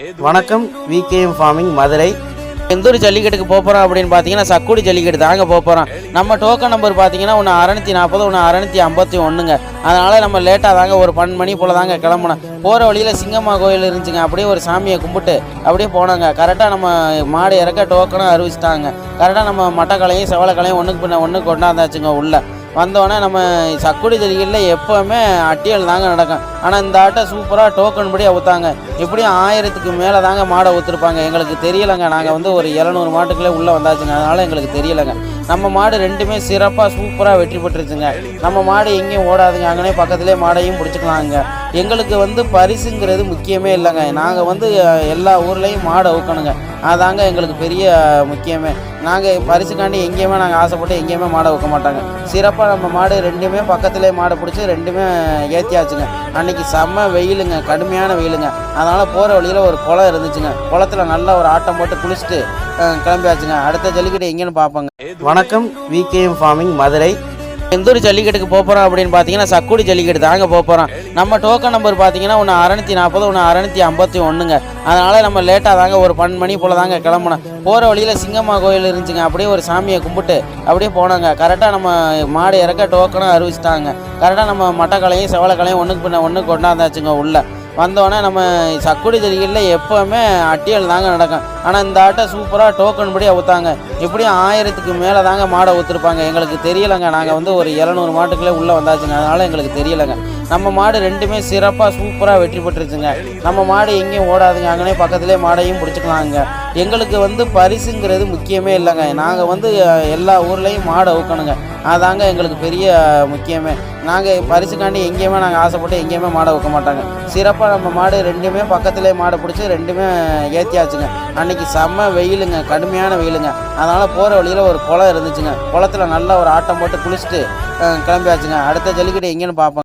வணக்கம். VKM farming Madurai. எந்த ஒரு ஜல்லிக்கட்டுக்கு போகிறோம் அப்படின்னு பார்த்தீங்கன்னா சக்குடி ஜல்லிக்கட்டு தாங்க போகிறோம். நம்ம டோக்கன் நம்பர் பார்த்தீங்கன்னா ஒன்று 640 ஒன்று 651ங்க. அதனால் நம்ம லேட்டாக தாங்க ஒரு 12 மணி போல் தாங்க கிளம்புனோம். போகிற வழியில் சிங்கம்மா கோயில் இருந்துச்சுங்க. அப்படியே ஒரு சாமியை கும்பிட்டு அப்படியே போனாங்க. கரெக்டாக நம்ம மாடு இறக்க டோக்கனும் அறிவிச்சிட்டாங்க. கரெக்டாக நம்ம மட்டக்கலையும் செவலக்கலையும் ஒன்றுக்கு பின்ன ஒன்று கொண்டாந்தாச்சுங்க. உள்ளே வந்தோடனே நம்ம சக்குடி ஜல்லிக்கட்டில் எப்போவுமே அட்டியல் தாங்க நடக்கும். ஆனால் இந்த ஆட்டை சூப்பராக டோக்கன் படி அவுத்தாங்க. எப்படியும் 1000க்கு மேலே தாங்க மாடை ஊற்றுருப்பாங்க. எங்களுக்கு தெரியலைங்க. நாங்கள் வந்து ஒரு 700 மாட்டுக்குள்ளே உள்ளே வந்தாச்சுங்க. அதனால் எங்களுக்கு தெரியலைங்க. நம்ம மாடு ரெண்டுமே சிறப்பாக சூப்பராக வெற்றி பெற்றுச்சுங்க. நம்ம மாடு எங்கேயும் ஓடாதுங்க. அங்கனே பக்கத்துலேயே மாடையும் பிடிச்சிக்கலாங்க. எங்களுக்கு வந்து பரிசுங்கிறது முக்கியமே இல்லைங்க. நாங்கள் வந்து எல்லா ஊர்லேயும் மாடை ஊக்கணுங்க. அதாங்க எங்களுக்கு பெரிய முக்கியமே. நாங்கள் பரிசுக்காண்டி எங்கேயுமே நாங்கள் ஆசைப்பட்டு எங்கேயுமே மாடை ஊக்க மாட்டாங்க. சிறப்பாக நம்ம மாடு ரெண்டுமே பக்கத்துலேயே மாடை பிடிச்சி ரெண்டுமே ஏற்றியாச்சுங்க. அன்றைக்கி செம்ம வெயிலுங்க, கடுமையான வெயிலுங்க. அதனால் போகிற வழியில் ஒரு குளம் இருந்துச்சுங்க. குளத்தில் நல்லா ஒரு ஆட்டம் போட்டு குளிச்சுட்டு கிளம்பியாச்சுங்க. அடுத்த ஜல்லிக்கட்டு எங்கேன்னு பார்ப்போங்க. வணக்கம். VKM farming Madurai. எந்த ஒரு ஜல்லிக்கட்டுக்கு போகிறோம் அப்படின்னு பார்த்தீங்கன்னா சக்குடி ஜல்லிக்கட்டு தாங்க போகிறோம். நம்ம டோக்கன் நம்பர் பார்த்தீங்கன்னா ஒன்று 640 ஒன்று 651ங்க. அதனால் நம்ம லேட்டாக தாங்க ஒரு 12 மணி போல் தாங்க கிளம்புனோம். போகிற வழியில் சிங்கம்மா கோயில் இருந்துச்சுங்க. அப்படியே ஒரு சாமியை கும்பிட்டு அப்படியே போனாங்க. கரெக்டாக நம்ம மாடு இறக்க டோக்கனும் அறிவிச்சிட்டாங்க. கரெக்டாக நம்ம மட்டக்கலையும் செவலக்கலையும் ஒன்றுக்கு பின்ன ஒன்று கொண்டாந்தாச்சுங்க. உள்ளே வந்தோடனே நம்ம சக்குடி ஜல்லிக்கட்டில் எப்போவுமே அட்டியல் தாங்க நடக்கும். ஆனால் இந்த ஆட்டை சூப்பராக டோக்கன் படி அவுத்தாங்க. எப்படியும் 1000க்கு மேலே தாங்க மாடை ஊற்றுருப்பாங்க. எங்களுக்கு தெரியலைங்க. நாங்கள் வந்து ஒரு 700 மாட்டுக்குள்ளே உள்ளே வந்தாச்சுங்க. அதனால் எங்களுக்கு தெரியலைங்க. நம்ம மாடு ரெண்டுமே சிறப்பாக சூப்பராக வெற்றி பெற்றுச்சுங்க. நம்ம மாடு எங்கேயும் ஓடாதுங்க. அங்கனே பக்கத்துலேயே மாடையும் பிடிச்சிக்கலாங்க. எங்களுக்கு வந்து பரிசுங்கிறது முக்கியமே இல்லைங்க. நாங்கள் வந்து எல்லா ஊர்லேயும் மாடை ஊக்கணுங்க. அதாங்க எங்களுக்கு பெரிய முக்கியமே. நாங்கள் பரிசுக்காண்டி எங்கேயுமே நாங்கள் ஆசைப்பட்டு எங்கேயுமே மாடை ஊக்க மாட்டாங்க. சிறப்பாக நம்ம மாடு ரெண்டுமே பக்கத்துலேயே மாடை பிடிச்சி ரெண்டுமே ஏற்றியாச்சுங்க. அன்றைக்கி செம்ம வெயிலுங்க, கடுமையான வெயிலுங்க. அதனால் போகிற வழியில் ஒரு குளம் இருந்துச்சுங்க. குளத்தில் நல்லா ஒரு ஆட்டம் போட்டு குளிச்சுட்டு கிளம்பியாச்சுங்க. அடுத்த ஜல்லிக்கட்டு எங்கேன்னு பார்ப்போம்.